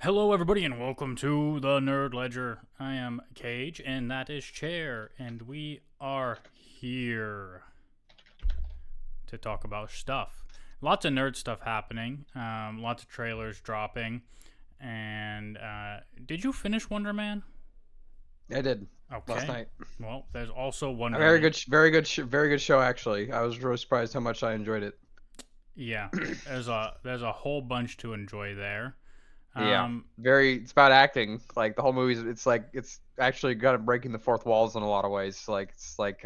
Hello, everybody, and welcome to the Nerd Ledger. I am Cage, and that is Chair, and we are here to talk about stuff. Lots of nerd stuff happening, lots of trailers dropping, and did you finish Wonder Man? I did last Okay. night. Well, there's also A Wonder very Man. good, very good show actually. I was really surprised how much I enjoyed it. Yeah, there's a whole bunch to enjoy there. Yeah, Um, very. It's about acting. Like the whole movie's. It's like it's actually kind of breaking the fourth walls in a lot of ways. Like it's like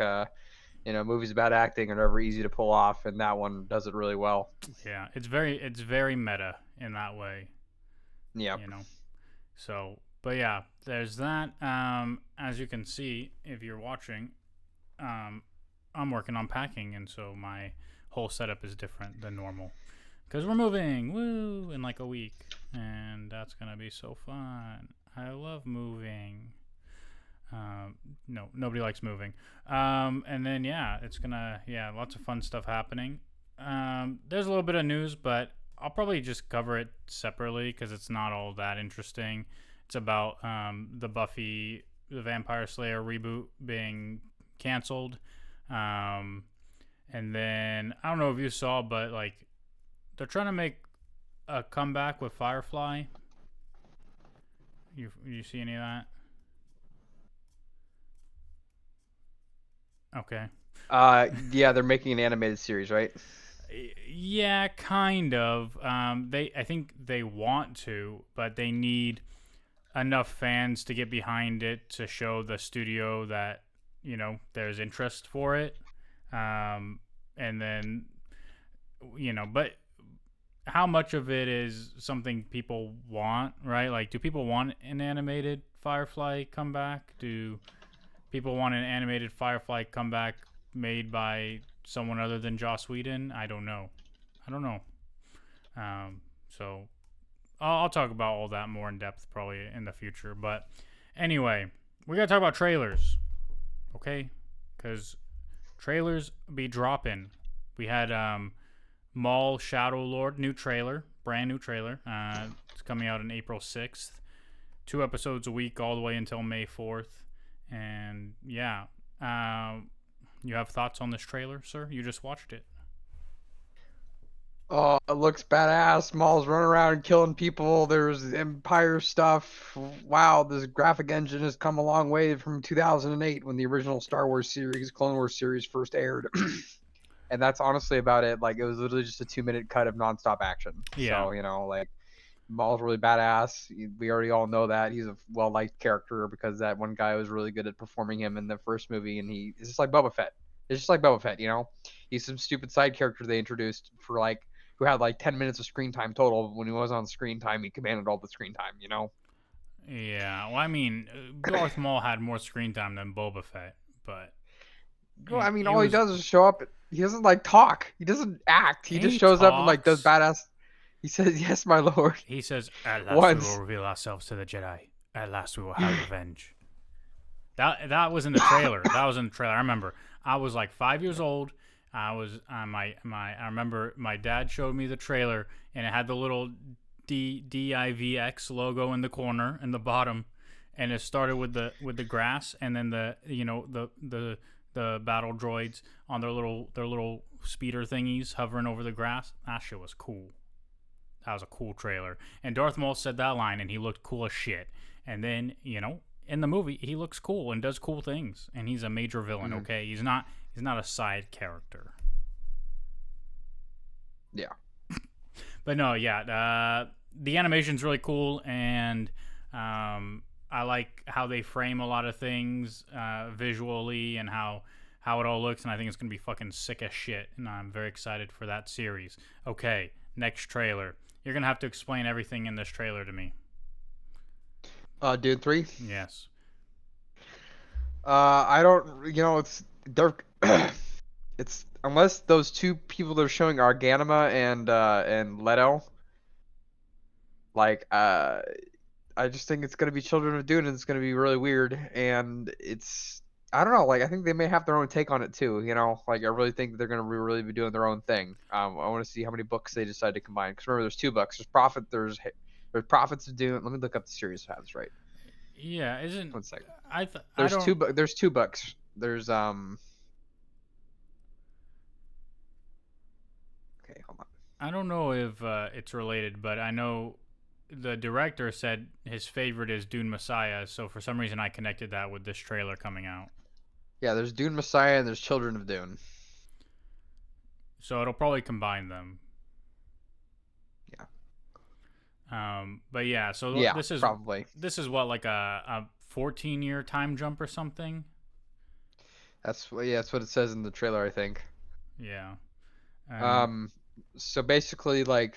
movies about acting are never easy to pull off, and that one does it really well. yeah, it's very meta in that way, Yeah. you know. So, but yeah, there's that. As you can see, if you're watching, um, I'm working on packing, and so my whole setup is different than normal because we're moving, woo, in like a week, and that's gonna be so fun. I love moving. Um, no, nobody likes moving. And then yeah, it's gonna lots of fun stuff happening. There's a little bit of news, but I'll probably just cover it separately because it's not all that interesting. It's about the Buffy the Vampire Slayer reboot being canceled. Um, and then I don't know if you saw, but like they're trying to make a comeback with Firefly. You see any of that? Okay. Yeah, they're making an animated series, right? Yeah, kind of. I think they want to, but they need enough fans to get behind it to show the studio that there's interest for it. And then but how much of it is something people want, right? Like, do people want an animated Firefly comeback? Do people want an animated Firefly comeback made by someone other than Joss Whedon? I don't know. I don't know. Um, so I'll talk about all that more in depth probably in the future. But anyway, we gotta talk about trailers, okay? Because trailers be dropping. We had Maul Shadow Lord new trailer, brand new trailer. It's coming out on April 6th. 2 episodes a week all the way until May 4th. And yeah, you have thoughts on this trailer, sir? You just watched it. Oh, it looks badass. Maul's running around killing people. There's Empire stuff. Wow, this graphic engine has come a long way from 2008 when the original Star Wars series, Clone Wars series, first aired. And that's honestly about it. Like it was literally just a 2 minute cut of nonstop action. Yeah, So like Maul's really badass. We already all know that he's a well liked character because that one guy was really good at performing him in the first movie, and it's just like Boba Fett. It's just like Boba Fett. He's some stupid side character they introduced for like who had like 10 minutes of screen time total. When he was on screen time, he commanded all the screen time. yeah. Well, I mean, Darth Maul had more screen time than Boba Fett, but Well, I mean, he all he was does is show up. He doesn't like talk. He doesn't act. He just he shows up and like does talks. badass. He says, "Yes, my lord." He says, "At last we will Once. reveal ourselves to the Jedi. At last we will have revenge." That was in the trailer. That was in the trailer. I remember. I was like 5 years old. I was my. I remember my dad showed me the trailer, and it had the little DIVX logo in the corner in the bottom, and it started with the grass, and then the battle droids on their little speeder thingies hovering over the grass. That shit was cool. That was a cool trailer. And Darth Maul said that line, and he looked cool as shit. And then in the movie, he looks cool and does cool things, and he's a major villain. Mm, Okay, he's not a side character. yeah. But no, yeah, the animation's really cool, and I like how they frame a lot of things visually and how it all looks, and I think it's gonna be fucking sick as shit, and I'm very excited for that series. Okay, next trailer. You're gonna have to explain everything in this trailer to me. Dune 3. Yes. I don't. It's they're. It's unless those two people they're showing are Ganima and Leto. Like I just think it's gonna be Children of Dune and it's gonna be really weird and it's. I don't know. Like I think they may have their own take on it too. Like I really think they're gonna really be doing their own thing. I want to see how many books they decide to combine. Because remember, there's two books. There's Prophet. There's There's Prophets of Dune. Let me look up the series. I have this right. Yeah, isn't One second. I There's don't There's two books. There's Okay, hold on. I don't know if it's related, but I know the director said his favorite is Dune Messiah, so for some reason I connected that with this trailer coming out. Yeah, there's Dune Messiah and there's Children of Dune. So it'll probably combine them. Yeah. But yeah, so Yeah, probably. this is what like a 14-year time jump or something. That's what it says in the trailer, I think. Yeah. And Um, so basically, like,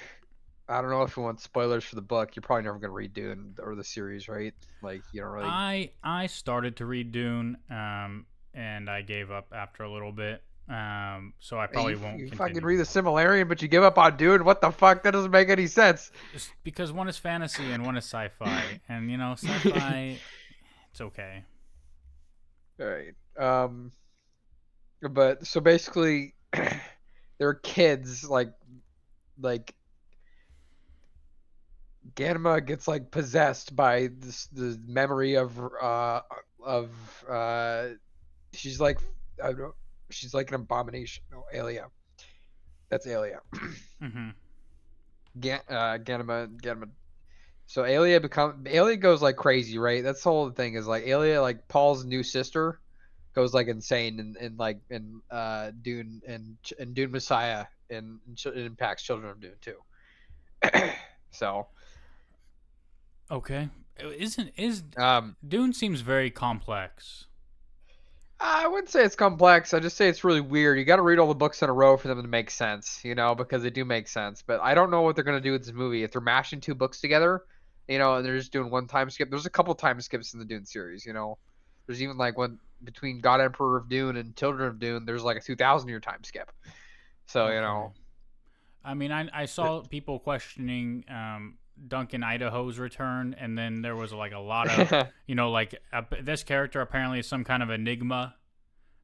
I don't know if you want spoilers for the book. You're probably never gonna read Dune or the series, right? Like, you don't really. I started to read Dune, and I gave up after a little bit. So I Hey, probably won't you fucking continue. read the Similarian, but you give up on Dune. What the fuck? That doesn't make any sense. Just because one is fantasy and one is sci-fi, and All sci-fi, it's okay. right. But so basically, they're kids. Like Ganima gets like possessed by the memory of uh she's like I don't know, she's like an abomination. No, Alia. That's Alia. Mm-hmm. Ganima. So Alia goes like crazy, right? That's the whole thing is like Alia, like Paul's new sister, goes like insane in Dune and Dune Messiah and it impacts Children of Dune too. So Okay. Isn't is um Dune seems very complex. I wouldn't say it's complex. I just say it's really weird. You got to read all the books in a row for them to make sense, because they do make sense. But I don't know what they're gonna do with this movie. If they're mashing two books together, and they're just doing one time skip. There's a couple time skips in the Dune series. There's even like one between God Emperor of Dune and Children of Dune. There's like a 2,000 year time skip. So Okay. I mean, I it- saw people questioning Duncan Idaho's return, and then there was like a lot of, like this character apparently is some kind of enigma,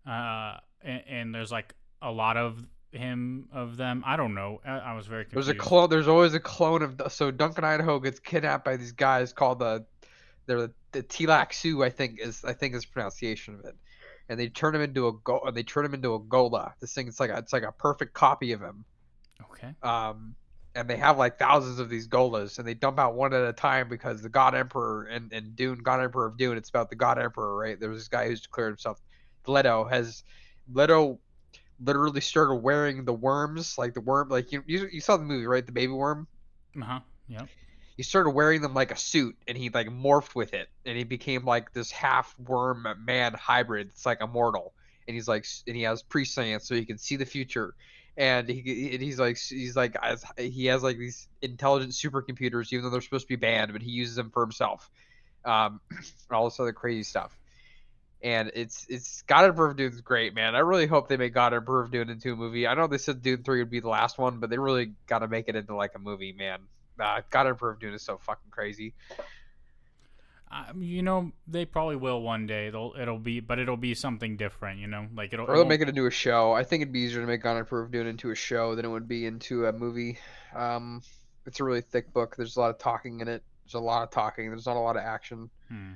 and there's like a lot of them. I don't know. I was very there's a confused. clone. There's always a clone of. So Duncan Idaho gets kidnapped by these guys called the Tilak Sioux, I think is the pronunciation of it, and they turn him into a They turn him into a Gola. This thing, it's like a perfect copy of him. Okay. Um, and they have like thousands of these Golas, and they dump out one at a time because the God Emperor and Dune, God Emperor of Dune, it's about the God Emperor, right? There was this guy who's declared himself. Leto literally started wearing the worms, like the worm, like you saw the movie, right? The baby worm. Uh huh. Yep. He started wearing them like a suit and he like morphed with it and he became like this half worm man hybrid. It's like immortal and he has prescience so he can see the future and he's like he has like these intelligent supercomputers even though they're supposed to be banned, but he uses them for himself. And all this other crazy stuff. And it's God Emperor of Dune's great, man. I really hope they make God Emperor of Dune into a movie. I know they said Dune 3 would be the last one, but they really got to make it into like a movie, man. God Emperor of Dune is so fucking crazy. They probably will one day. It'll be something different. Like it Or they'll won't. make it into a show. I think it'd be easier to make God Emperor of Dune into a show than it would be into a movie. Um, it's a really thick book. There's a lot of talking in it. There's a lot of talking. There's not a lot of action. Hmm.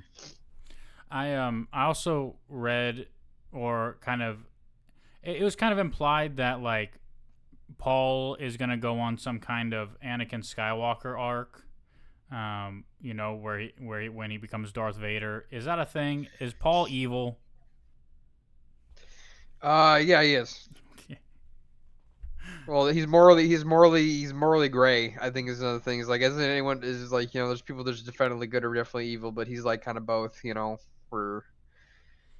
I also read or kind of it was kind of implied that like Paul is gonna go on some kind of Anakin Skywalker arc. When he becomes Darth Vader. Is that a thing? Is Paul evil? Yeah, he is. Well, he's morally gray. I think is another thing. Is like, isn't anyone is like, there's people that's definitely good or definitely evil, but he's like kind of both. Where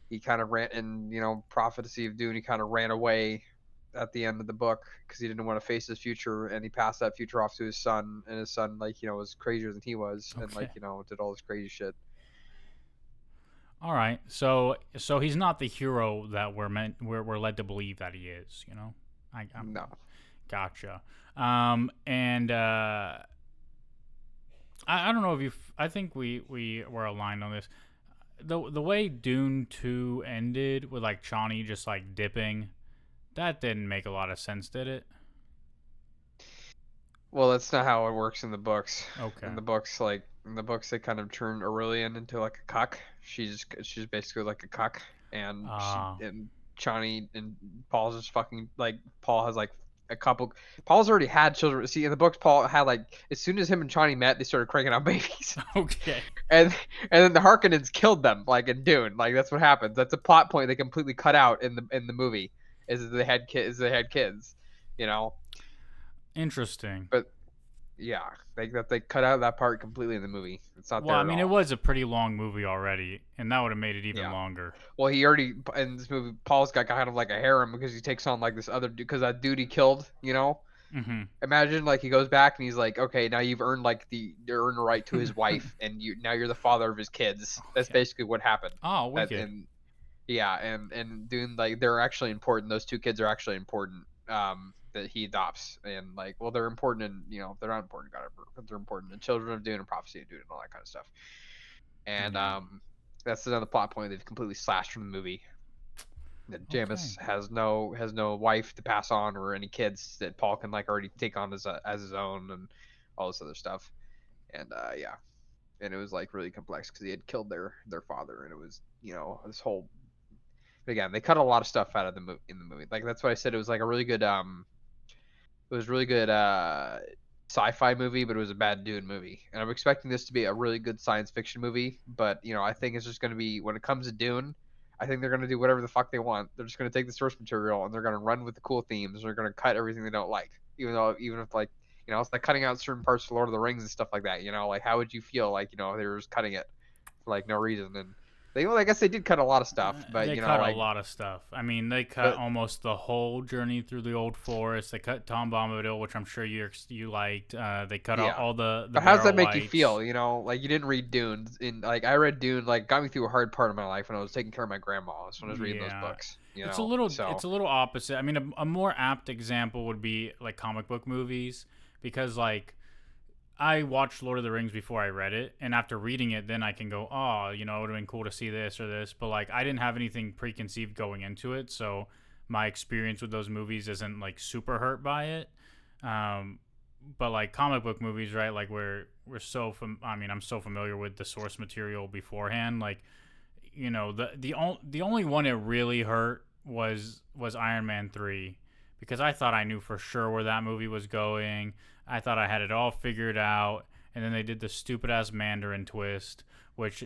he kind of ran in, Prophecy of Dune. He kind of ran away at the end of the book because he didn't want to face his future, and he passed that future off to his son, and his son, like, was crazier than he was, and Okay. like, did all this crazy shit. All right. So he's not the hero that we're led to believe that he is. I'm No. gotcha. And I don't know if you. I think we were aligned on this. The way Dune 2 ended with like Chani just like dipping, that didn't make a lot of sense, did it? Well, that's not how it works in the books. Okay. In the books, they kind of turn Aurelian into like a cuck. She's basically like a cuck, and Ah. Chani and Paul's just fucking like Paul has like a couple. Paul's already had children. See, in the books, Paul had like as soon as him and Chani met, they started cranking out babies, Okay. and then the Harkonnens killed them like in Dune. Like that's what happens. That's a plot point they completely cut out in the movie. Is that they had kids, you know. Interesting. But yeah, they cut out that part completely in the movie. It's not Well, I there at mean, it all. was a pretty long movie already, and that would have made it even Yeah. longer. Well, he already in this movie, Paul's got kind of like a harem because he takes on like this other dude because that dude he killed. Mm-hmm. Imagine like he goes back and he's like, okay, now you've earned like the earned a right to his wife, and you're the father of his kids. That's Okay. basically what happened. Oh, That wicked. and Yeah, and Dune like they're actually important. Those two kids are actually important. That he adopts and like well they're important and they're not important to God but they're important. The children of Dune and prophecy of Dune and all that kind of stuff. And Yeah. that's another plot point they've completely slashed from the movie. That Okay. Jamis has no wife to pass on or any kids that Paul can like already take on as his own and all this other stuff. And yeah, and it was like really complex because he had killed their father and it was this whole again they cut a lot of stuff out of the movie in the movie. Like that's why I said it was like a really good it was really good sci-fi movie, but it was a bad Dune movie. And I'm expecting this to be a really good science fiction movie, but I think it's just going to be when it comes to Dune, I think they're going to do whatever the fuck they want. They're just going to take the source material and they're going to run with the cool themes. And they're going to cut everything they don't like, even if like it's like cutting out certain parts of Lord of the Rings and stuff like that. Like how would you feel like they were just cutting it for like no reason and I guess they did cut a lot of stuff, but They cut a lot of stuff. I mean, they cut but almost the whole journey through the old forest. They cut Tom Bombadil, which I'm sure you liked. They cut out yeah. all the But how does Barrow that make you Wights. feel? Like you didn't read Dune, in like I read Dune, like got me through a hard part of my life when I was taking care of my grandma. When I was reading those Yeah, books. it's So a little opposite. I mean, a more apt example would be like comic book movies because like I watched Lord of the Rings before I read it, and after reading it, then I can go, oh, it would have been cool to see this or this. But like, I didn't have anything preconceived going into it, so my experience with those movies isn't like super hurt by it. Um, but like comic book movies, right? Like we're I mean, I'm so familiar with the source material beforehand. Like, the only one it really hurt was Iron Man 3 because I thought I knew for sure where that movie was going. I thought I had it all figured out, and then they did the stupid ass Mandarin twist, which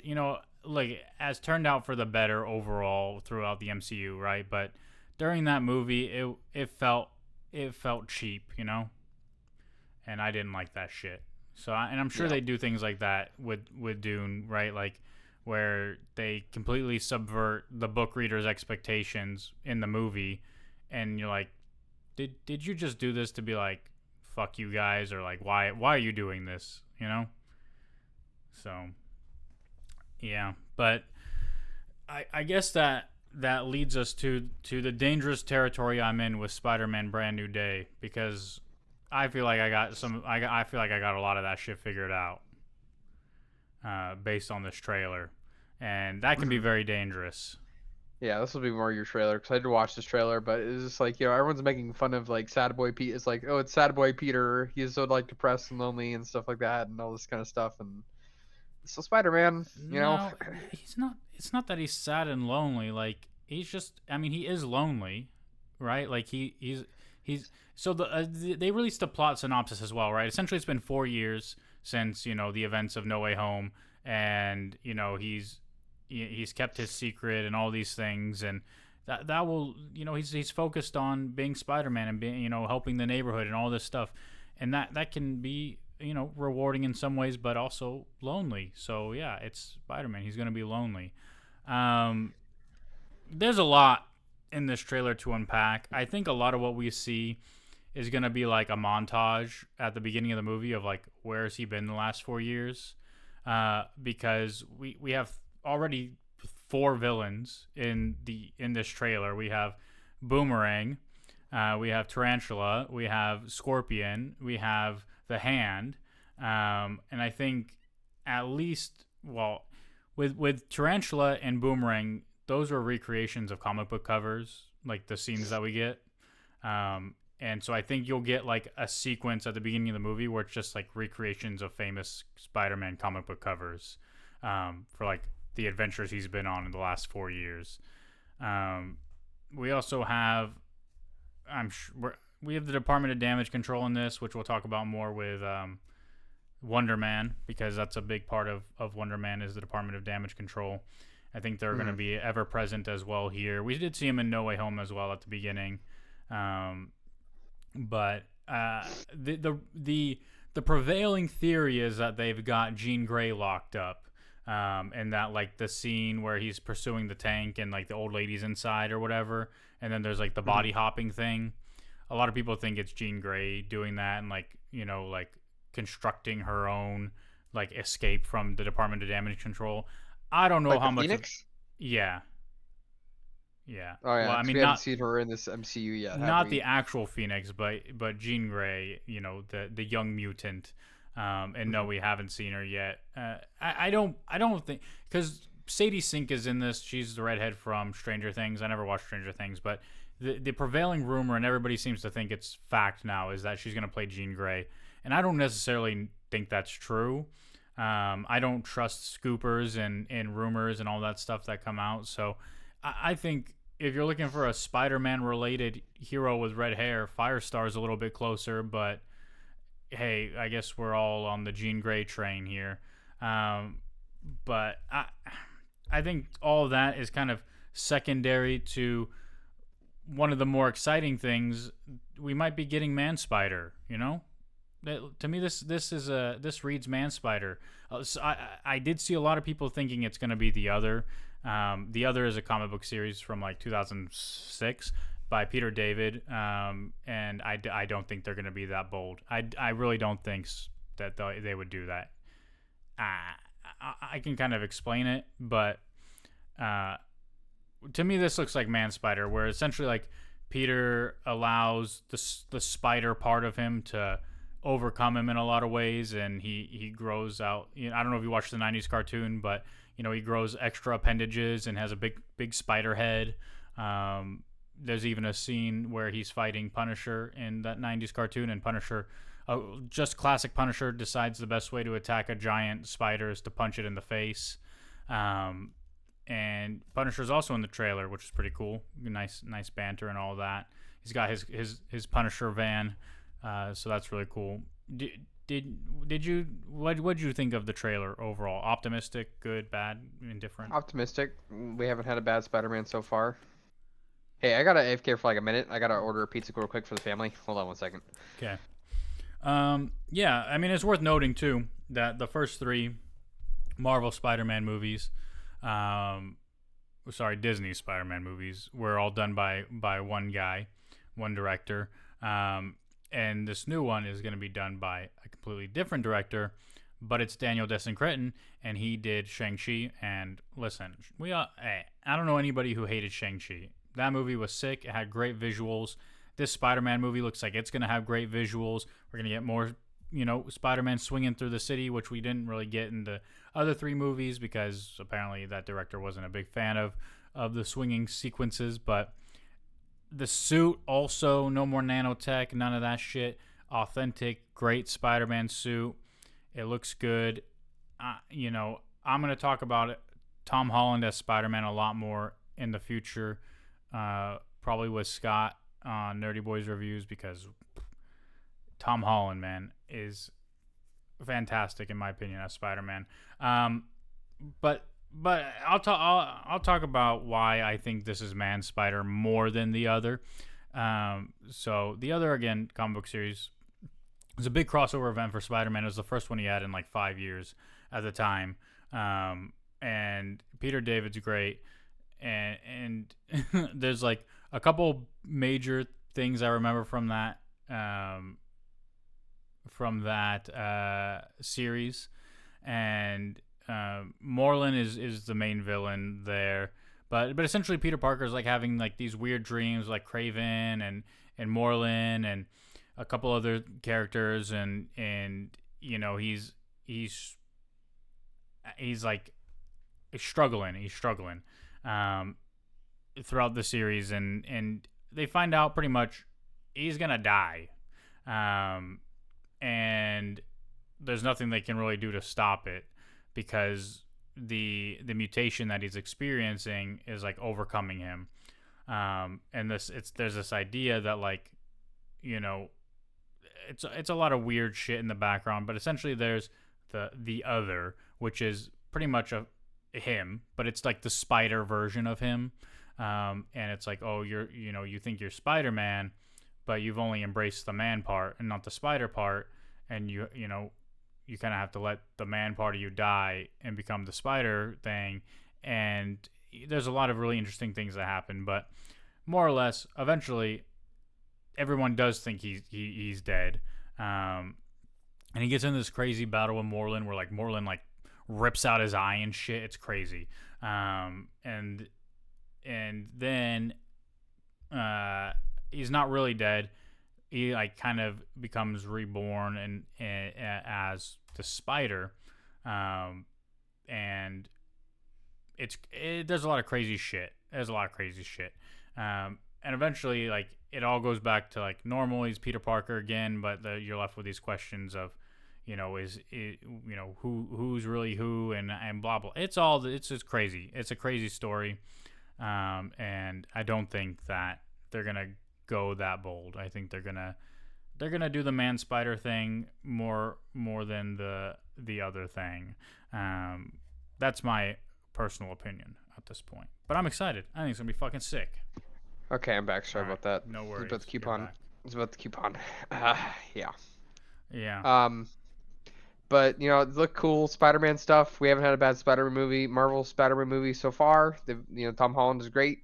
like has turned out for the better overall throughout the MCU, right? But during that movie, it felt cheap, and I didn't like that shit. So, and I'm sure yeah, they do things like that with Dune, right? Like where they completely subvert the book reader's expectations in the movie, and you're like, did you just do this to be like, fuck you guys, or like why are you doing this? So yeah, but I guess that leads us to the dangerous territory I'm in with Spider-Man: Brand New Day because I feel like I feel like I got a lot of that shit figured out based on this trailer, and that can be mhm. very dangerous. Yeah. This will be more your trailer because I did watch this trailer, but it's just like everyone's making fun of like Sad Boy Pete. It's like oh, it's Sad Boy Peter. He's so like depressed and lonely and stuff like that and all this kind of stuff and so Spider Man, No, he's not. It's not that he's sad and lonely. Like he's just. I mean, he is lonely, right? Like he's. So they released a plot synopsis as well, right? Essentially, it's been 4 years since the events of No Way Home, and he's kept his secret and all these things, and that will he's focused on being Spider-Man and being helping the neighborhood and all this stuff, and that can be rewarding in some ways, but also lonely. So yeah, it's Spider-Man. He's gonna be lonely. Um, there's a lot in this trailer to unpack. I think a lot of what we see is gonna be like a montage at the beginning of the movie of like where has he been the last 4 years, because we have already four villains in this trailer. We have Boomerang, we have Tarantula, we have Scorpion, we have the Hand, and I think at least with Tarantula and Boomerang, those were recreations of comic book covers, like the scenes that we get. And so I think you'll get like a sequence at the beginning of the movie where it's just like recreations of famous Spider-Man comic book covers, for like the adventures he's been on in the last 4 years. Um, we also have, I'm sure, we have the Department of Damage Control in this, which we'll talk about more with Wonder Man, because that's a big part of Wonder Man is the Department of Damage Control. I think they're going to be ever present as well here. We did see him in No Way Home as well at the beginning, but the prevailing theory is that they've got Jean Grey locked up, and that like the scene where he's pursuing the tank and like the old lady's inside or whatever, and then there's like the body hopping thing. A lot of people think it's Jean Grey doing that and like like constructing her own like escape from the Department of Damage Control. I don't know Like how the much. Phoenix? Yeah, yeah. Oh yeah, Well, I 'cause mean, we haven't not seen her in this MCU yet, have not the we? actual Phoenix, but Jean Grey, the young mutant. And no, Mhm. we haven't seen her yet. I don't think, because Sadie Sink is in this. She's the redhead from Stranger Things. I never watched Stranger Things, but the prevailing rumor, and everybody seems to think it's fact now, is that she's gonna play Jean Grey, and I don't necessarily think that's true. I don't trust scoopers and rumors and all that stuff that come out. So I think if you're looking for a Spider-Man related hero with red hair, Firestar's a little bit closer, but hey, I guess we're all on the Jean Grey train here. Um, but I think all of that is kind of secondary to one of the more exciting things. We might be getting Man Spider. To me, this reads Man Spider. So I did see a lot of people thinking it's going to be the other. The Other is a comic book series from like 2006 by Peter David, and I don't think they're going to be that bold. I really don't think that they would do that. I can kind of explain it, but to me this looks like Man Spider, where essentially like Peter allows the spider part of him to overcome him in a lot of ways, and he grows out. I don't know if you watched the '90s cartoon, but he grows extra appendages and has a big spider head. There's even a scene where he's fighting Punisher in that '90s cartoon, and Punisher, just classic Punisher, decides the best way to attack a giant spider is to punch it in the face. And Punisher's also in the trailer, which is pretty cool. Nice banter and all that. He's got his Punisher van, so that's really cool. Did you what'd you think of the trailer overall? Optimistic, good, bad, indifferent? Optimistic. We haven't had a bad Spider-Man so far. Hey, I gotta AFK for like a minute. I gotta order a pizza real quick for the family. Hold on one second. Okay. Yeah, I mean it's worth noting too that the first three Marvel Spider-Man movies, Disney Spider-Man movies, were all done by one guy, one director. And this new one is going to be done by a completely different director, but it's Daniel Cretton, and he did Shang-Chi. And listen, I don't know anybody who hated Shang-Chi. That movie was sick. It had great visuals. This Spider-Man movie looks like it's going to have great visuals. We're going to get more, Spider-Man swinging through the city, which we didn't really get in the other three movies because apparently that director wasn't a big fan of the swinging sequences. But the suit also, no more nanotech, none of that shit. Authentic, great Spider-Man suit. It looks good. I'm going to talk about it, Tom Holland as Spider-Man a lot more in the future, probably with Scott on Nerdy Boys Reviews, because Tom Holland, man, is fantastic in my opinion as Spider-Man. But I'll talk about why I think this is Man Spider more than the other. So the other, again, comic book series, was a big crossover event for Spider-Man. It was the first one he had in like 5 years at the time. And Peter David's great, and there's like a couple major things I remember from that series, and Moreland is the main villain there, but essentially Peter Parker is like having like these weird dreams, like Craven and Moreland and a couple other characters, and he's like he's struggling throughout the series, and they find out pretty much he's gonna die, um, and there's nothing they can really do to stop it because the mutation that he's experiencing is like overcoming him. And there's this idea that like, you know, it's a lot of weird shit in the background, but essentially there's the other, which is pretty much a him, but it's like the spider version of him. And it's like, oh, you think you're Spider-Man, but you've only embraced the man part and not the spider part, and you kind of have to let the man part of you die and become the spider thing. And there's a lot of really interesting things that happen, but more or less, eventually, everyone does think he's dead. And he gets in this crazy battle with Moreland, where like Moreland like rips out his eye and shit. It's crazy. And then he's not really dead. He like kind of becomes reborn and as the spider, and there's a lot of crazy shit. There's a lot of crazy shit. And eventually, like, it all goes back to like normal. He's Peter Parker again, but you're left with these questions of, who's really who, and blah blah. It's just crazy. It's a crazy story, and I don't think that they're gonna go that bold. I think they're gonna do the man spider thing more than the other thing. That's my personal opinion at this point, but I'm excited. I think it's gonna be fucking sick. Okay, I'm back. Sorry about that. No worries. It's about the coupon. Back. It's about the coupon. Yeah. Yeah. But it looked cool. Spider-Man stuff. We haven't had a bad Spider-Man movie, Marvel Spider-Man movie so far. Tom Holland is great.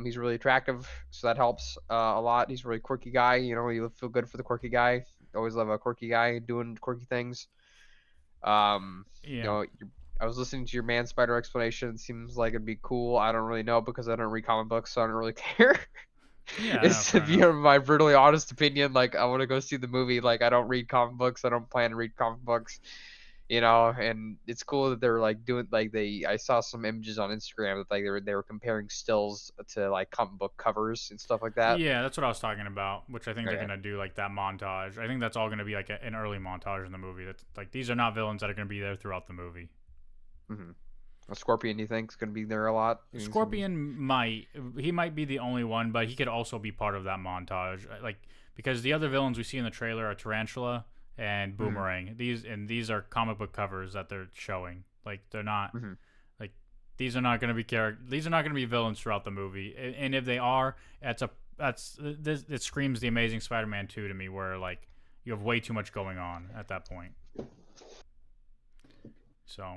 He's really attractive, so that helps a lot. He's a really quirky guy. You feel good for the quirky guy. Always love a quirky guy doing quirky things. Yeah. I was listening to your Man Spider explanation. It seems like it'd be cool. I don't really know because I don't read comic books, so I don't really care. Yeah. It's No, fair enough. my brutally honest opinion. Like, I want to go see the movie. Like, I don't read comic books. I don't plan to read comic books. And it's cool that they're like doing like I saw some images on Instagram that like they were comparing stills to like comic book covers and stuff like that. Yeah, that's what I was talking about, which I think they're Okay. gonna do like that montage. I think that's all gonna be like an early montage in the movie. That's like these are not villains that are gonna be there throughout the movie. Mm-hmm. A Scorpion, do you think, is going to be there a lot? Scorpion might be the only one, but he could also be part of that montage. Like because the other villains we see in the trailer are Tarantula and Boomerang. These are comic book covers that they're showing. Like they're not Mm-hmm. like these are not going to be these are not going to be villains throughout the movie. And if they are, it screams the Amazing Spider-Man 2 to me, where like you have way too much going on at that point. So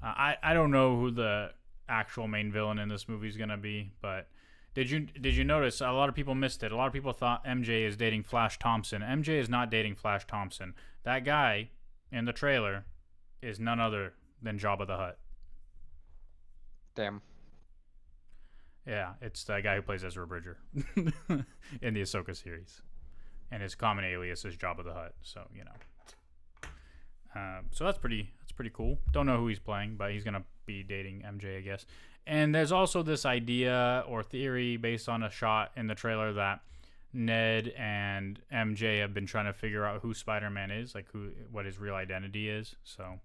I don't know who the actual main villain in this movie is gonna be, but did you notice a lot of people missed it? A lot of people thought MJ is dating Flash Thompson. MJ is not dating Flash Thompson. That guy in the trailer is none other than Jabba the Hutt. Damn. Yeah, it's the guy who plays Ezra Bridger in the Ahsoka series, and his common alias is Jabba the Hutt. So so that's pretty cool. Don't know who he's playing, but he's gonna be dating MJ, I guess. And there's also this idea or theory based on a shot in the trailer that Ned and MJ have been trying to figure out who Spider-Man is, like what his real identity is. So,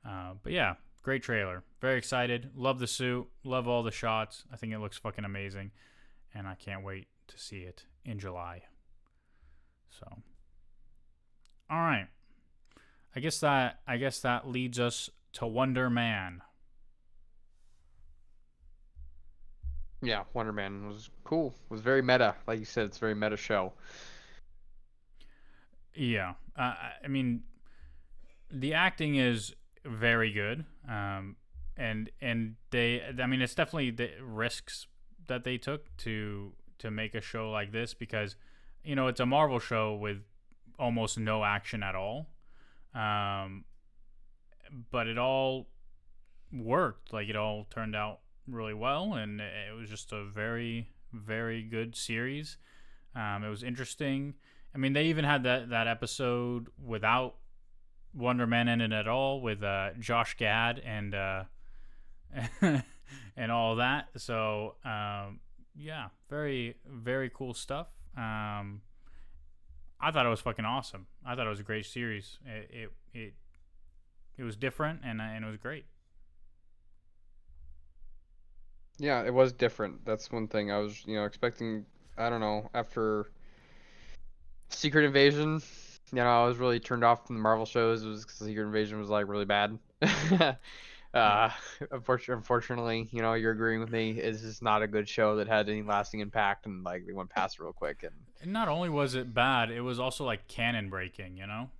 but yeah, great trailer. Very excited. Love the suit. Love all the shots. I think it looks fucking amazing, and I can't wait to see it in July. So, all right. I guess that leads us to Wonder Man. Yeah, Wonder Man was cool. It was very meta. Like you said, it's a very meta show. Yeah, I mean, the acting is very good, and I mean, it's definitely the risks that they took to make a show like this because, it's a Marvel show with almost no action at all. But it all worked. Like it all turned out really well, and it was just a very, very good series. It was interesting. I mean, they even had that episode without Wonder Man in it at all, with Josh Gad and and all that. So yeah, very, very cool stuff. I thought it was fucking awesome. I thought it was a great series. It was different and it was great. Yeah, it was different. That's one thing I was, expecting. I don't know, after Secret Invasion, I was really turned off from the Marvel shows. It was 'cause Secret Invasion was like really bad. Yeah. uh, unfortunately, you're agreeing with me. It's just not a good show that had any lasting impact, and like they went past it real quick. And And not only was it bad, it was also like canon breaking. You know,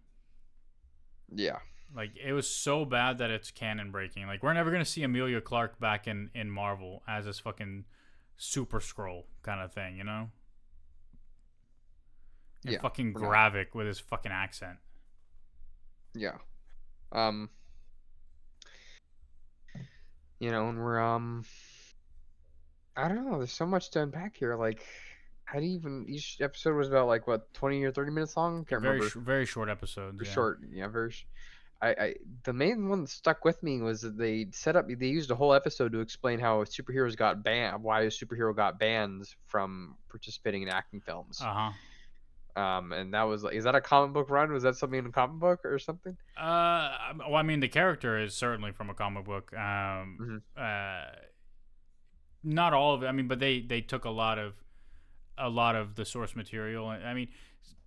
yeah, like it was so bad that it's canon breaking. Like we're never gonna see Amelia Clark back in Marvel as this fucking super scroll kind of thing. You know, and yeah, fucking we're not. Gravik with his fucking accent. Yeah, um, and we're I don't know. There's so much to unpack here. Like, how do you even? Each episode was about like what, 20 or 30 minutes long? Can't remember. Very short episodes. Very Yeah. short. Yeah, very. The main one that stuck with me was that they used a whole episode to explain how superheroes got banned, why a superhero got banned from participating in acting films. Uh huh. And that was like, is that a comic book run? Was that something in a comic book or something? Well, I mean, the character is certainly from a comic book. Hmm. Not all of it. I mean, but they took a lot of the source material. I mean,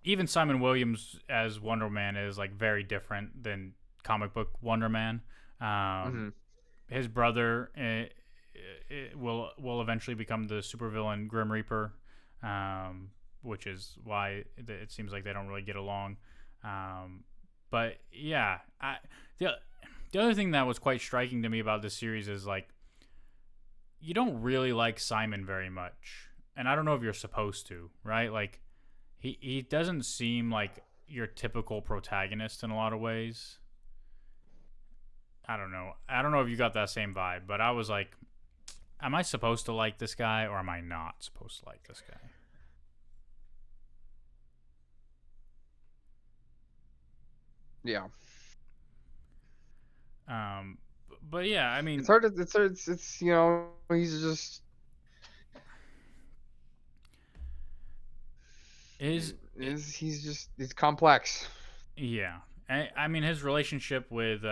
even Simon Williams as Wonder Man is like very different than comic book Wonder Man. Um, Hmm. his brother will eventually become the supervillain Grim Reaper, which is why it seems like they don't really get along. Um, but yeah, the the other thing that was quite striking to me about this series is like you don't really like Simon very much, and I don't know if you're supposed to, right? Like he doesn't seem like your typical protagonist in a lot of ways. I don't know. I don't know if you got that same vibe, but I was like, am I supposed to like this guy or am I not supposed to like this guy? Yeah, But yeah, I it's mean, hard to it's he's just is he's complex. yeah. I mean, his relationship with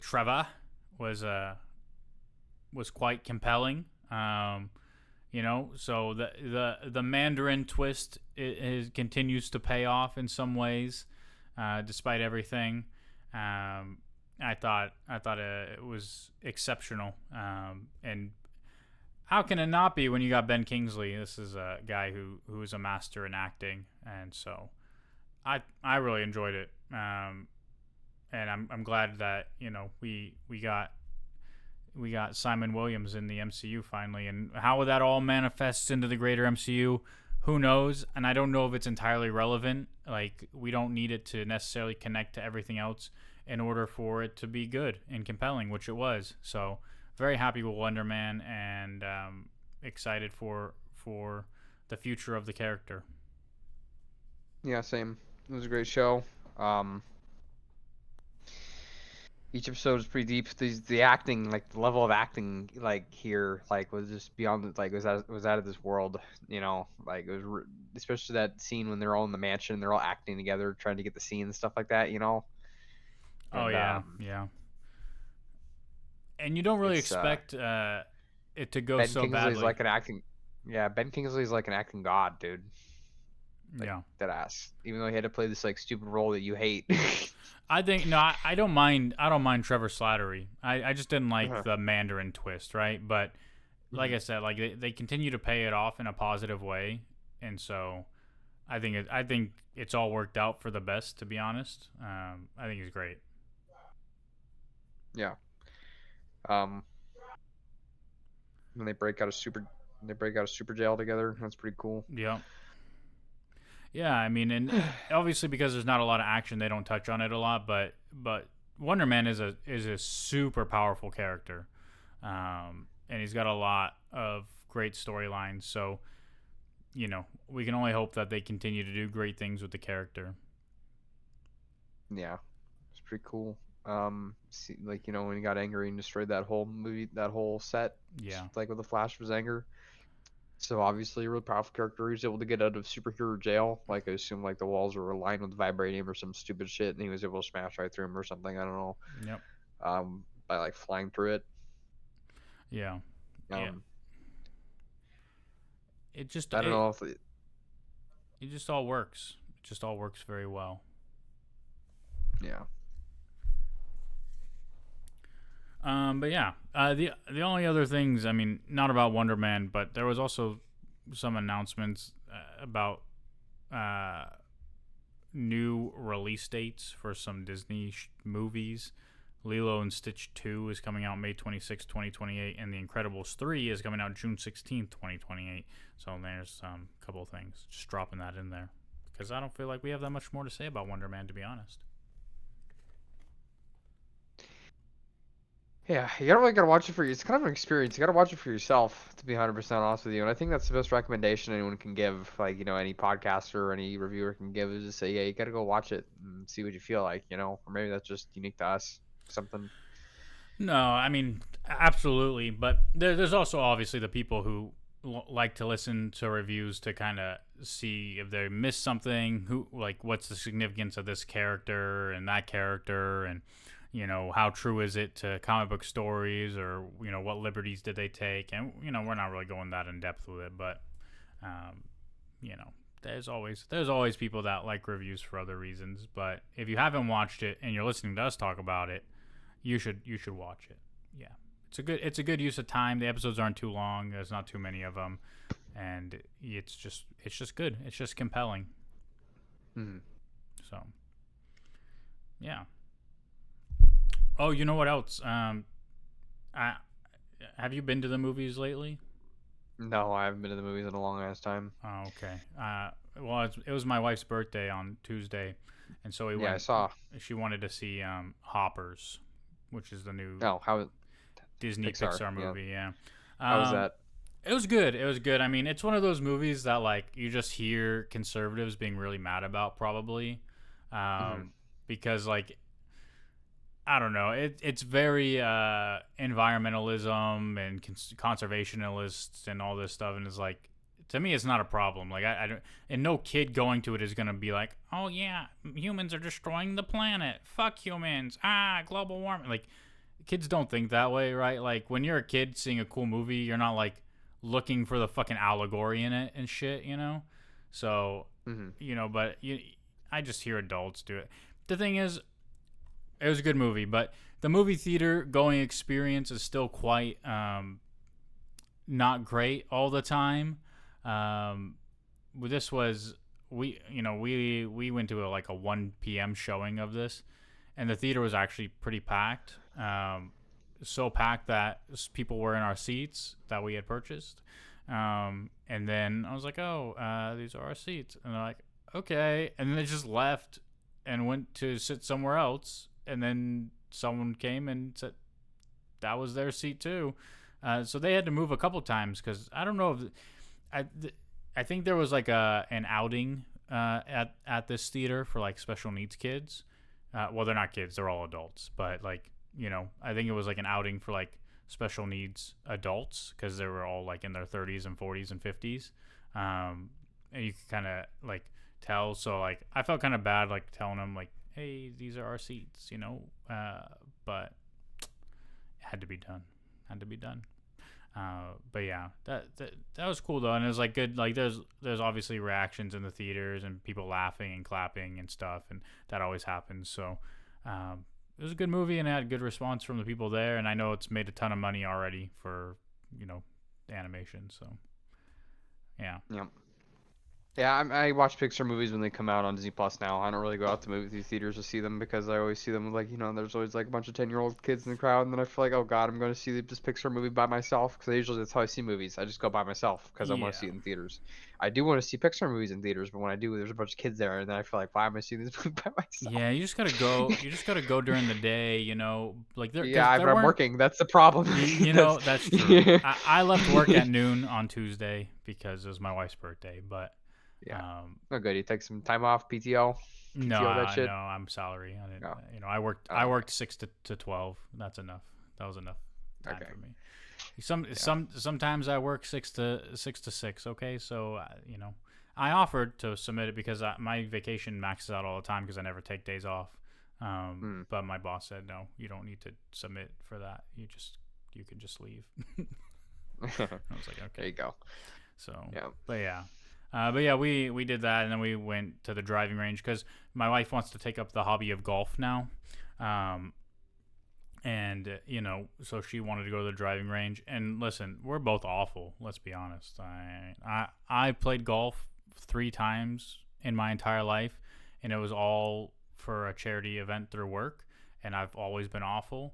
Trevor was was quite compelling. So the Mandarin twist continues to pay off in some ways, despite everything. I thought it was exceptional, and how can it not be when you got Ben Kingsley? This is a guy who is a master in acting, and so I really enjoyed it. And I'm glad that we got Simon Williams in the MCU finally, and how that all manifests into the greater MCU, who knows? And I don't know if it's entirely relevant. Like we don't need it to necessarily connect to everything else in order for it to be good and compelling, which it was. So very happy with Wonder Man and excited for the future of the character. Yeah, same. It was a great show. Um, each episode is pretty deep. The acting, like the level of acting, like here, like was just beyond, like was out of this world. Like it was, especially that scene when they're all in the mansion, they're all acting together, trying to get the scene and stuff like that. Oh And yeah, yeah. And you don't really it's expect it to go Ben so Kingsley's badly. like an acting, yeah, Ben Kingsley's like an acting god, dude. Like Yeah. that ass. Even though he had to play this like stupid role that you hate. I think no, I don't mind. I don't mind Trevor Slattery. I just didn't like Uh-huh. the Mandarin twist, right? But like Mhm. I said, like they continue to pay it off in a positive way, and so I think it's all worked out for the best. To be honest, I think he's great. Yeah. Um, when they break out of super, when they break out of super jail together. That's pretty cool. Yep. Yeah, I mean, and obviously because there's not a lot of action, they don't touch on it a lot. But Wonder Man is a super powerful character, and he's got a lot of great storylines. So we can only hope that they continue to do great things with the character. Yeah, it's pretty cool. Like when he got angry and destroyed that whole movie, that whole set, just Yeah. like with a flash of his anger. So obviously a really powerful character. He was able to get out of superhero jail. Like I assume like the walls were lined with vibranium or some stupid shit, and he was able to smash right through them or something. I don't know. Yep. By like flying through it. Yeah. Yeah. Um, It just I don't it know if it, it just all works. It just all works very well. yeah. But yeah, the only other things, I mean, not about Wonder Man, but there was also some announcements about uh, new release dates for some Disney movies. Lilo and Stitch 2 is coming out May 26, 2028, and The Incredibles 3 is coming out June 16th, 2028. So there's a couple of things. Just dropping that in there. Because I don't feel like we have that much more to say about Wonder Man, to be honest. Yeah, you gotta really gotta watch it for you. It's kind of an experience. You gotta watch it for yourself, to be 100% honest with you. And I think that's the best recommendation anyone can give. Like, any podcaster or any reviewer can give is just say, yeah, you gotta go watch it and see what you feel like, or maybe that's just unique to us. Something. No, I mean, absolutely. But there's also obviously the people who like to listen to reviews to kind of see if they missed something, who like what's the significance of this character and that character, and how true is it to comic book stories, or what liberties did they take, and we're not really going that in depth with it, but um, you know there's always people that like reviews for other reasons. But if you haven't watched it and you're listening to us talk about it, you should watch it. Yeah, it's a good use of time. The episodes aren't too long. There's not too many of them, and it's just good. It's just compelling. Hmm. So yeah. Oh, you know what else? I have you been to the movies lately? No, I haven't been to the movies in a long ass time. Oh, okay. Well, it was my wife's birthday on Tuesday, and so we Yeah, I went. saw. She wanted to see Hoppers, which is the new Oh, how Disney Pixar. Pixar Yeah. movie. Yeah. How was Um, that? It was good. It was good. I mean, it's one of those movies that like you just hear conservatives being really mad about, probably, Hmm. because like I don't know. It's very environmentalism and conservationists and all this stuff, and it's like to me, it's not a problem. Like I don't, and no kid going to it is gonna be like, oh yeah, humans are destroying the planet. Fuck humans. Global warming. Like kids don't think that way, right? Like when you're a kid seeing a cool movie, you're not like looking for the fucking allegory in it and shit. So, Hmm. but I just hear adults do it. The thing is, it was a good movie, but the movie theater going experience is still quite not great all the time. Um, this was we went to like a 1 p.m. showing of this, and the theater was actually pretty packed. So packed that people were in our seats that we had purchased. And then I was like, "Oh, these are our seats," and they're like, "Okay," and then they just left and went to sit somewhere else. And then someone came and said that was their seat too. So they had to move a couple times because I don't know if I I think there was like an outing at this theater for like special needs kids. Well, they're not kids; they're all adults. But like I think it was like an outing for like special needs adults because they were all like in their 30s and 40s and 50s. And you could kind of like tell. So like I felt kind of bad like telling them like, hey, these are our seats. But it had to be done. Had to be done. But yeah, that was cool though, and it was like good. Like there's obviously reactions in the theaters and people laughing and clapping and stuff, and that always happens. So it was a good movie and it had good response from the people there. And I know it's made a ton of money already for animation. So yeah, Yeah. Yeah, I watch Pixar movies when they come out on Disney Plus now. I don't really go out to movie theaters to see them because I always see them with like, there's always like a bunch of 10-year-old kids in the crowd, and then I feel like, oh God, I'm going to see this Pixar movie by myself because usually that's how I see movies. I just go by myself because I want to yeah. see it in theaters. I do want to see Pixar movies in theaters, but when I do, there's a bunch of kids there, and then I feel like, why am I seeing this movie by myself? Yeah, you just gotta go. You just gotta go during the day, like there, because Yeah, there but I'm weren't. working. That's the problem. That's That's true. I left work at noon on Tuesday because it was my wife's birthday. But yeah. um, Oh, good. You take some time off, PTO, no, PTO that no, shit. I'm salary. I didn't. No. I worked. I Oh, worked 6 to 12. That's enough. That was enough time Okay. for me. Yeah. Sometimes I work 6 to 6. Okay, so I offered to submit it because my vacation maxes out all the time because I never take days off. Hmm. But my boss said no, you don't need to submit for that. You can just leave. I was like, There okay. you go. So, Yeah. but yeah, we did that, and then we went to the driving range because my wife wants to take up the hobby of golf now. Um, and so she wanted to go to the driving range. And listen, we're both awful. Let's be honest. I played golf 3 times in my entire life, and it was all for a charity event through work. And I've always been awful.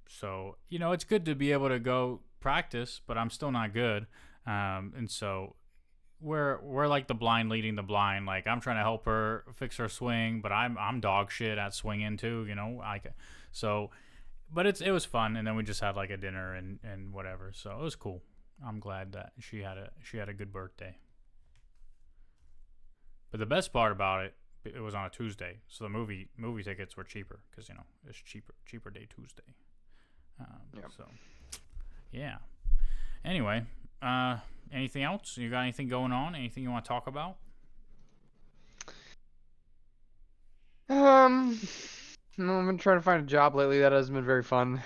So it's good to be able to go practice, but I'm still not good. And so we're like the blind leading the blind. Like I'm trying to help her fix her swing, but I'm dog shit at swinging too. So but it was fun, and then we just had like a dinner and whatever. So it was cool. I'm glad that she had a good birthday. But the best part about it was on a Tuesday, so the movie tickets were cheaper because it's cheaper day Tuesday. Yeah. So yeah. Anyway, anything else? You got anything going on? Anything you want to talk about? Um. No, I've been trying to find a job lately. That hasn't been very fun.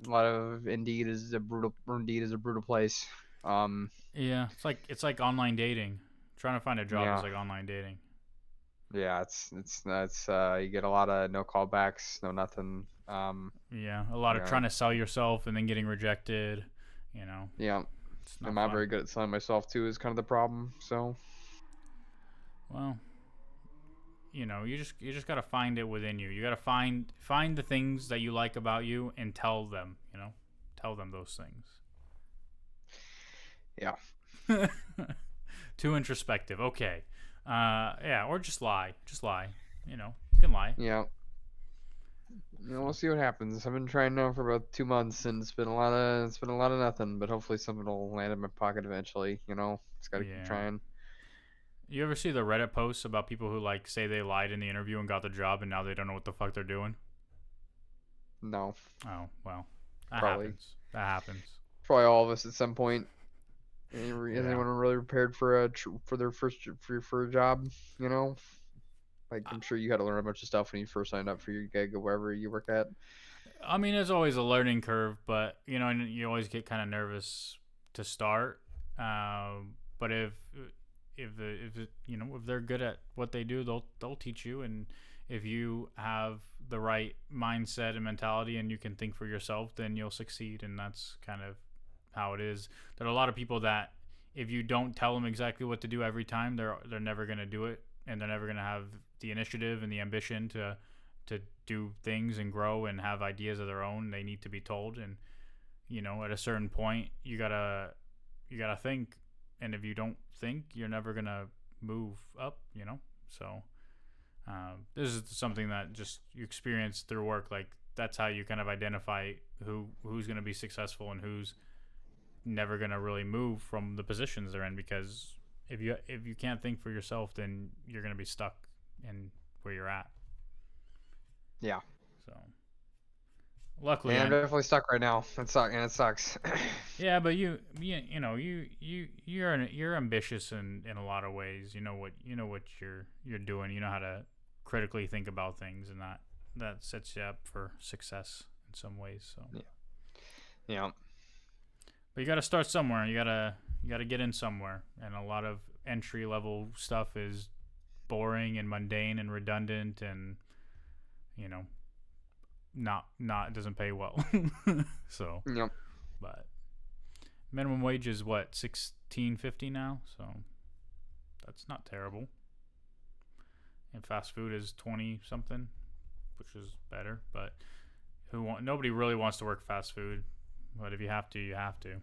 A lot of Indeed is a brutal place. Um. Yeah, it's like online dating. Trying to find a job is Yeah. like online dating. Yeah. It's you get a lot of no callbacks, no nothing. Yeah, a lot of Yeah. trying to sell yourself and then getting rejected. You know, Yeah. it's not I'm not fun. very good at selling myself too. Is kind of the problem. So. Well, you just gotta find it within you. You gotta find the things that you like about you and tell them. Tell them those Yeah. things. Too introspective. Okay. Yeah, or just lie. Just lie. You can lie. Yeah. So We'll see what happens. I've been trying now for about 2 months, and it's been a lot of nothing. But hopefully something will land in my pocket eventually. Just gotta keep yeah. trying. You ever see the Reddit posts about people who like say they lied in the interview and got the job and now they don't know what the fuck they're doing? No, Oh well, that probably, happens. That happens. probably all of us at some point. Is Yeah. anyone really prepared for their first for a job? You know, like I I'm sure you had to learn a bunch of stuff when you first signed up for your gig or wherever you work at. I mean, there's always a learning curve, but and you always get kind of nervous to start. But if they're good at what they do, they'll teach you. And if you have the right mindset and mentality, and you can think for yourself, then you'll succeed. And that's kind of how it is. There are a lot of people that if you don't tell them exactly what to do every time, they're never gonna do it, and they're never gonna have the initiative and the ambition to do things and grow and have ideas of their own. They need to be told, and at a certain point, you gotta think, and if you don't think, you're never gonna move up. So this is something that just you experience through work. Like that's how you kind of identify who's gonna be successful and who's never gonna really move from the positions they're in, because if you can't think for yourself, then you're gonna be stuck in where you're at. Yeah, So luckily, and I'm definitely stuck right now. It sucks. yeah, but you're ambitious in a lot of ways. You know what you're doing. You know how to critically think about things, and that sets you up for success in some ways. So, Yeah. Yeah. but you got to start somewhere. You got to get in somewhere, and a lot of entry level stuff is boring and mundane and redundant, and you know not it doesn't pay well. So, Yep. but minimum wage is what, 16.50 now, so that's not terrible. And fast food is 20 something, which is better. But nobody really wants to work fast food. But if you have to, you have to.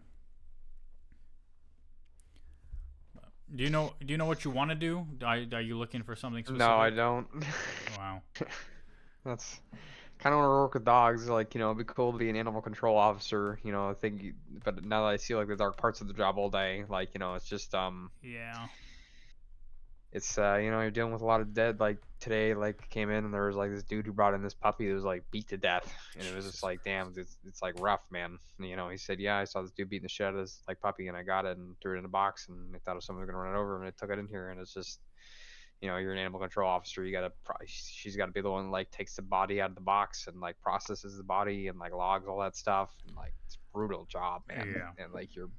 Do you know what you want to do? Are you looking for something No, I specific? don't. Wow. That's kind of want to work with dogs. Like, it'd be cool to be an animal control officer. I think, but now that I see like the dark parts of the job all day, like, it's just Yeah. it's you're dealing with a lot of dead. Like today, like came in and there was like this dude who brought in this puppy that was like beat to death, and it was just Jesus like, damn, Christ. it's like rough, man. He said, yeah, I saw this dude beating the shit out of this like puppy, and I got it and threw it in a box, and I thought someone was gonna run it over, and I took it in here, and it's just, you're an animal control officer. You gotta probably she's got to be the one that, like takes the body out of the box and like processes the body and like logs all that stuff, and like it's a brutal job, man. Yeah. And like you're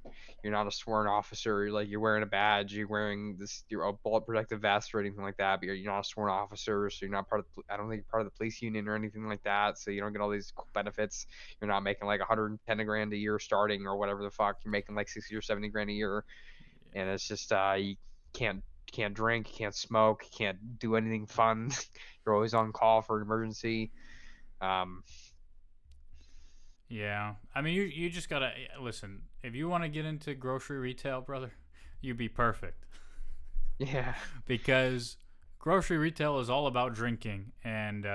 not a sworn officer. You're wearing a badge. You're wearing this your bullet protective vest or anything like that. But you're not a sworn officer, so you're not part of. I don't think you're part of the police union or anything like that. So you don't get all these cool benefits. You're not making like 110 grand a year starting or whatever the fuck. You're making like 60 or 70 grand a year, and it's just you can't can't drink, can't smoke, can't do anything fun. You're always on call for an emergency. Um, Yeah. I mean, you just gotta listen. If you want to get into grocery retail, brother, you'd be perfect yeah, because grocery retail is all about drinking and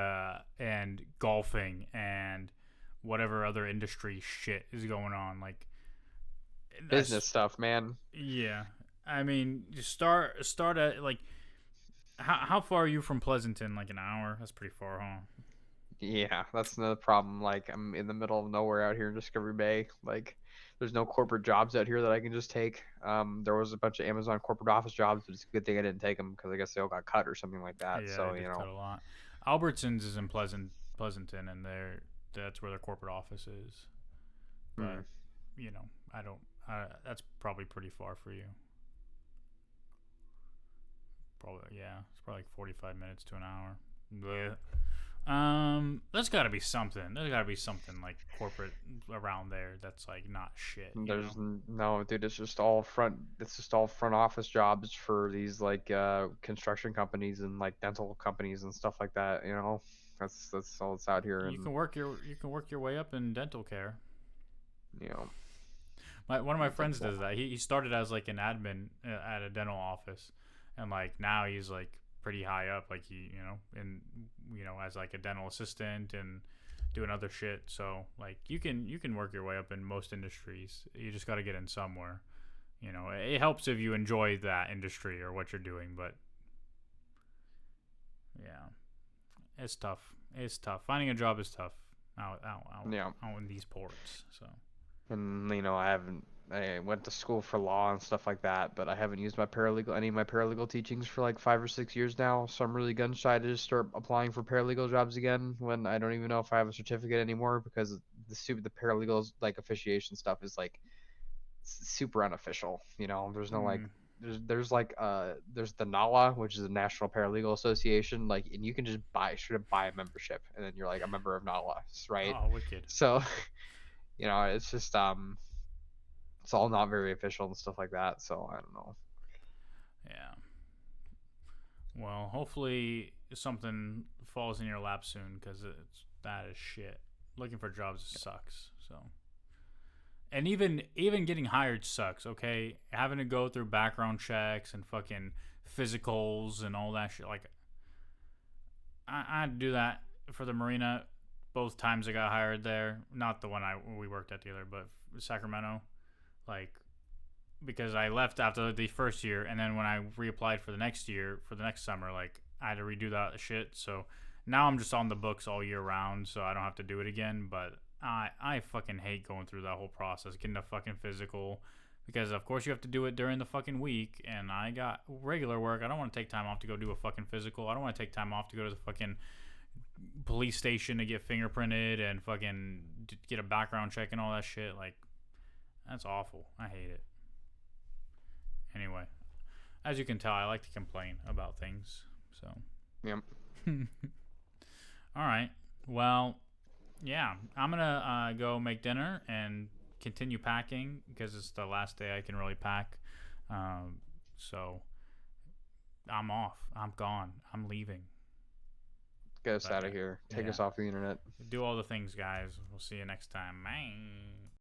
golfing and whatever other industry shit is going on. Like business that's stuff, man. yeah. I mean, just start at like how far are you from Pleasanton? Like an hour? That's pretty far, huh? Yeah, that's another problem. Like I'm in the middle of nowhere out here in Discovery Bay. Like there's no corporate jobs out here that I can just take. There was a bunch of Amazon corporate office jobs, but it's a good thing I didn't take them because I guess they all got cut or something like that. Yeah, they So did cut a lot. Albertsons is in Pleasanton, and that's where their corporate office is. hmm. But I don't. That's probably pretty far for you. Probably yeah. It's probably like 45 minutes to an hour. Blech. There's got to be something. There's got to be something like corporate around there that's like not shit. No, dude. It's just all front. It's just all front office jobs for these like construction companies and like dental companies and stuff like that. That's all that's out here, and You can work your way up in dental care. you know, One of my friends dental. does that. He started as like an admin at a dental office, and like now he's like pretty high up. Like and as like a dental assistant and doing other shit. So like you can work your way up in most industries. You just got to get in somewhere. It helps if you enjoy that industry or what you're doing, but yeah, it's tough. It's tough. Finding a job is tough Yeah, out in these ports. So and I went to school for law and stuff like that, but I haven't used any of my paralegal teachings for like 5 or 6 years now. So I'm really gun shy to just start applying for paralegal jobs again when I don't even know if I have a certificate anymore because the paralegals like officiation stuff is like super unofficial. There's no like mm. there's the NALA, which is the National Paralegal Association, like, and you can just should have buy a membership, and then you're like a member of NALA, right? Oh, wicked. So it's just it's all not very official and stuff like that. So I don't know. Yeah. Well, hopefully something falls in your lap soon because that is shit. Looking for jobs sucks. So, and even getting hired sucks. Okay, having to go through background checks and fucking physicals and all that shit. Like, I had to do that for the marina both times I got hired there. Not the one we worked at together, but Sacramento. Like, because I left after the first year, and then when I reapplied for the next year, for the next summer, like I had to redo that shit. So now I'm just on the books all year round, so I don't have to do it again. But I fucking hate going through that whole process, getting a fucking physical, because of course you have to do it during the fucking week, and I got regular work. I don't want to take time off to go do a fucking physical. I don't want to take time off to go to the fucking police station to get fingerprinted and fucking get a background check and all that shit. Like, that's awful. I hate it. Anyway, as you can tell, I like to complain about things. So, Yep. all right. Well, yeah, I'm gonna go make dinner and continue packing because it's the last day I can really pack. So I'm off. I'm gone. I'm leaving. Get us But out of here. Take yeah, us off the internet. do all the things, guys. We'll see you next time. Bye.